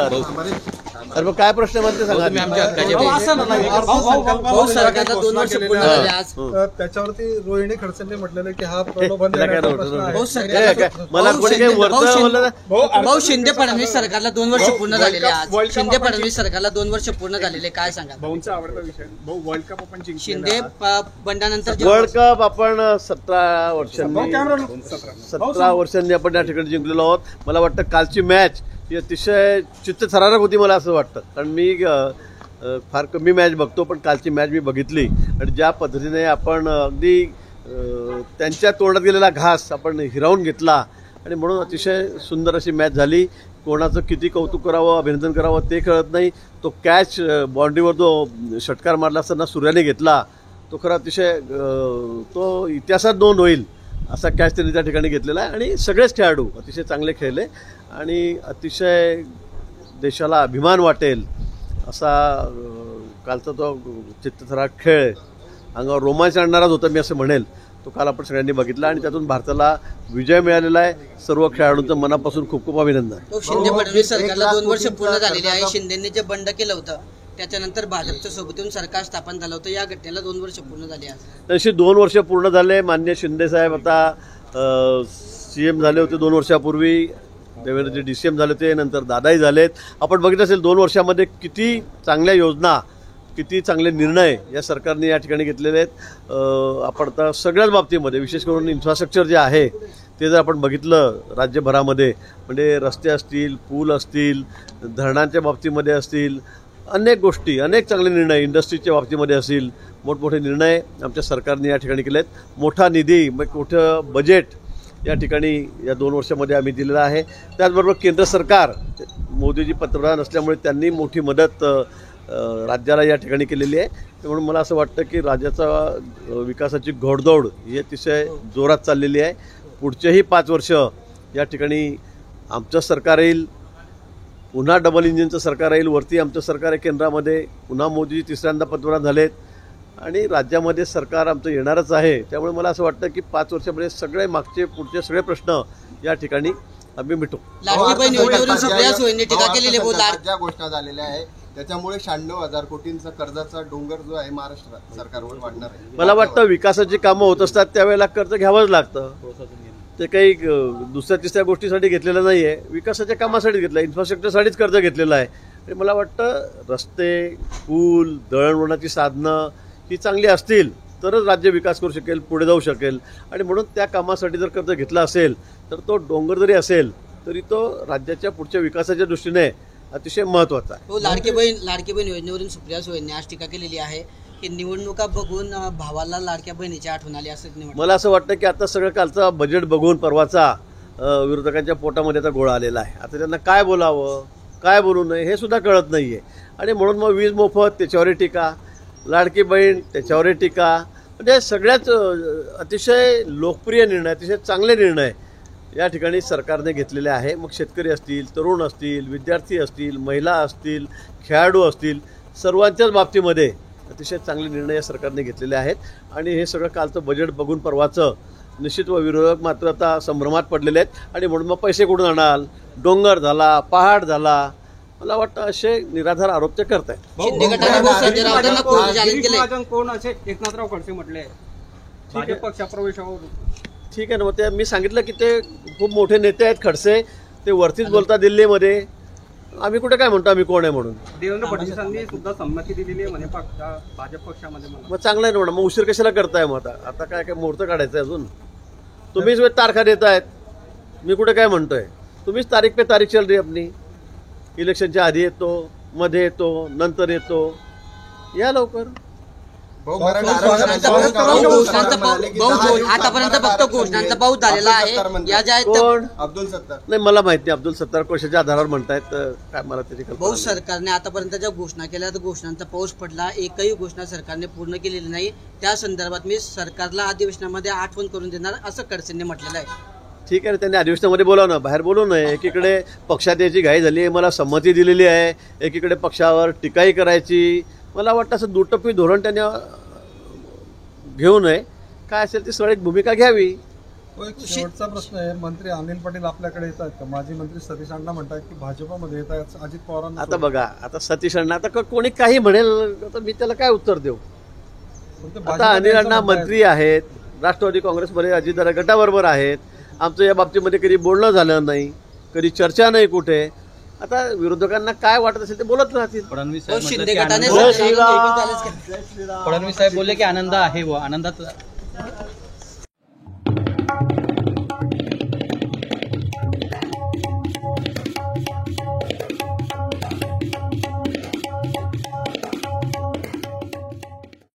अरे मग काय प्रश्न म्हणते सांगा. त्याच्यावरती रोहिणी खडसेंनी म्हटलेलं की हा प्रलोभन मला कोणी काही वरचं बोललं. भाऊ शिंदे फडणवीस सरकारला 2 वर्ष पूर्ण झालेले. आज शिंदे फडणवीस सरकारला 2 वर्ष पूर्ण झालेले, काय सांगा. भाऊंचा आवडता विषय भाऊ वर्ल्ड कप आपण जिंकले. शिंदे बंडानंतर वर्ल्ड कप आपण 17 वर्षांनी आपण या ठिकाणी जिंकलेलो आहोत. मला वाटतं कालची मॅच ही अतिशय चित्तथरारक होती मला असं वाटतं. कारण मी फार कमी मॅच बघतो, पण कालची मॅच मी बघितली आणि ज्या पद्धतीने आपण अगदी त्यांच्या तोंडात गेलेला घास आपण हिरावून घेतला आणि म्हणून अतिशय सुंदर अशी मॅच झाली. कोणाचं किती कौतुक करावं, अभिनंदन करावं ते कळत नाही. तो कॅच बाउंड्रीवर जो षटकार मारला असताना सूर्याने घेतला तो खरा अतिशय तो इतिहासात नोंद होईल असा कॅच त्यांनी त्या ठिकाणी घेतलेला आहे. आणि सगळेच खेळाडू अतिशय चांगले खेळले आणि अतिशय देशाला अभिमान वाटेल असा कालचा तो चित्तथरारक खेळ अंगावर रोमांच आणणाराच होता मी असं म्हणेल. तो काल आपण सगळ्यांनी बघितला आणि त्यातून भारताला विजय मिळालेला आहे. सर्व खेळाडूंचं मनापासून खूप खूप अभिनंदन. शिंदे फडणवीस सरकारला 2 वर्ष पूर्ण झालेली आहे. शिंदेंनी जे बंड केलं होतं त्याच्यानंतर भाजपच्या सोबत येऊन सरकार स्थापन झालं होतं. या घटनेला 2 वर्ष पूर्ण झाली आहे. तशी 2 वर्ष पूर्ण झाले. माननीय शिंदे साहेब आता CM झाले होते 2 वर्षापूर्वी. देवेंद्रजी DCM झाले होते, नंतर दादाही झालेत. आपण बघितलं असेल 2 वर्षामध्ये किती चांगल्या योजना, किती चांगले निर्णय या सरकारने या ठिकाणी घेतलेले आहेत. आपण आता सगळ्याच बाबतीमध्ये विशेष करून इन्फ्रास्ट्रक्चर जे आहे ते जर आपण बघितलं राज्यभरामध्ये, म्हणजे रस्ते असतील, पूल असतील, धरणांच्या बाबतीमध्ये असतील, अनेक गोष्टी, अनेक चांगले निर्णय, इंडस्ट्रीच्या बाबतीमध्ये असतील, मोठमोठे निर्णय आमच्या सरकारने या ठिकाणी केले आहेत. मोठा निधी, मोठं बजेट या ठिकाणी या 2 वर्षामध्ये आम्ही दिलेलं आहे. त्याचबरोबर केंद्र सरकार, मोदीजी पंतप्रधान असल्यामुळे त्यांनी मोठी मदत राज्याला या ठिकाणी केलेली आहे. म्हणून मला असं वाटतं की राज्याचा विकासाची घोडदौड ही अतिशय जोरात चाललेली आहे. पुढचेही 5 वर्ष या ठिकाणी आमचं सरकार येईल, पुन्हा डबल इंजिनचं सरकार येईल. वरती आमचं सरकार आहे केंद्रामध्ये, पुन्हा मोदीजी तिसऱ्यांदा पंतप्रधान झालेत आणि राज्यामध्ये सरकार आमचं येणारच आहे. त्यामुळे मला असं वाटतं की 5 वर्षामध्ये सगळे मागचे पुढचे सगळे प्रश्न या ठिकाणी आम्ही मिटू. लाडकी बहीण योजनेवरून सुप्रिया सुळेंनी टीका केलेली आहे. ज्या घोषणा झालेल्या आहे त्याच्यामुळे 96,000 कोटींचा कर्जाचा डोंगर जो आहे महाराष्ट्र सरकारवर वाढणार आहे. मला वाटतं विकासाची कामं होत असतात त्यावेळेला कर्ज घ्यावंच लागतं. ते काही दुसऱ्या तिसऱ्या गोष्टीसाठी घेतलेलं नाही आहे, विकासाच्या कामासाठी घेतलं, इन्फ्रास्ट्रक्चरसाठीच कर्ज घेतलेलं आहे. आणि मला वाटतं रस्ते, पूल, दळणवळणाची साधनं ही चांगली असतील तरच राज्य विकास करू शकेल, पुढे जाऊ शकेल. आणि म्हणून त्या कामासाठी जर कर्ज घेतला असेल तर तो डोंगर जरी असेल तरी तो राज्याच्या पुढच्या विकासाच्या दृष्टीने अतिशय महत्त्वाचा आहे. हो, लाडकी बहीण योजनेवरून सुप्रिया सुळेंनी आज टीका केलेली आहे की निवडणुका बघून भावाला लाडक्या बहिणीची आठवण आली असं. मला असं वाटतं की आता सगळं कालचा बजेट बघून परवाचा विरोधकांच्या पोटामध्ये आता गोळा आलेला आहे. आता त्यांना काय बोलावं, काय बोलू नये हे सुद्धा कळत नाही आहे. आणि म्हणून मग वीज मोफत त्याच्यावरही टीका, लाडकी बहीण त्याच्यावरही टीका, म्हणजे सगळ्याच अतिशय लोकप्रिय निर्णय, अतिशय चांगले निर्णय या ठिकाणी सरकारने घेतलेले आहे. मग शेतकरी असतील, तरुण असतील, विद्यार्थी असतील, महिला असतील, खेळाडू असतील, सर्वांच्याच बाबतीमध्ये अतिशय चांगले निर्णय या सरकारने घेतलेले आहेत. आणि हे सगळं कालचं बजेट बघून परवाचं निश्चित व विरोधक मात्र आता संभ्रमात पडलेले आहेत. आणि म्हणून मग पैसे कुठून आणाल, डोंगर झाला, पहाड झाला, मला वाटतं असे निराधार आरोप ते करतायत. कोण असे एकनाथराव खडसे म्हटले भाजप पक्षप्रवेशावर. ठीक आहे ना, मग ते मी सांगितलं की ते खूप मोठे नेते आहेत खडसे, ते वरतीच बोलतात दिल्लीमध्ये. आम्ही कुठे काय म्हणतो आम्ही कोण आहे म्हणून. देवेंद्र फडणवीसांनी सुद्धा संमती दिलेली आहे म्हणे भाजप पक्षामध्ये. मग चांगलं आहे ना, मग उशीर कशाला करताय. मग आता काय काय मुहूर्त काढायचं आहे अजून. तुम्हीच तारखा देत आहेत, मी कुठे काय म्हणतोय. तुम्हीच तारीख पे तारीख चल रही अपनी. इलेक्शनच्या आधी येतो, मध्ये येतो, नंतर येतो, या लवकर. आतापर्यंत फक्त घोषणांचा पाऊस झालेला आहे. या ज्या अब्दुल सत्तार, नाही मला माहिती नाही. अब्दुल सत्तार कशाच्या आधारावर म्हणतायत काय मला त्याची कल्पना भाऊ. सरकारने आतापर्यंत ज्या घोषणा केल्या तर घोषणांचा पाऊस पडला, एकही घोषणा सरकारने पूर्ण केलेली नाही. त्या संदर्भात मी सरकारला अधिवेशनामध्ये आठवण करून देणार असं खडसेंनी म्हटलेलं आहे. ठीक आहे, त्यांनी अधिवेशनामध्ये बोलावं ना, बाहेर बोलू नये. एकीकडे पक्षात याची घाई झाली आहे, मला संमती दिलेली आहे, एकीकडे पक्षावर टीकाही करायची. मला वाटतं असं दुटप्पी धोरण त्यांनी घेऊ नये. काय असेल ती सगळी भूमिका घ्यावी. तो एक शेवटचा प्रश्न आहे. मंत्री अनिल पाटील आपल्याकडे येत आहेत का? माजी मंत्री सतीश अण्णा म्हणतात की भाजपमध्ये येत आहेत अजित पवारांना आता बघा, आता सतीश अण्णा, आता कोणी काही म्हणेल, आता मी त्याला काय उत्तर देऊ? सोडून ते आता भाजपमध्ये अनिल अण्णा यायचं म्हणतायत. मंत्री आहेत, राष्ट्रवादी काँग्रेसमध्ये अजितदादा गटाबरोबर आहेत. आमचं या बाबतीमध्ये कधी बोलणं झालं नाही, कधी चर्चा नाही कुठे. आता विरोधकांना काय वाटत असेल ते बोलत राहतील. तो शिंदे गटाने जय श्रीराम. एकूण झालंच का? फडणवीस साहेब बोलले की आनंद आहे व आनंदात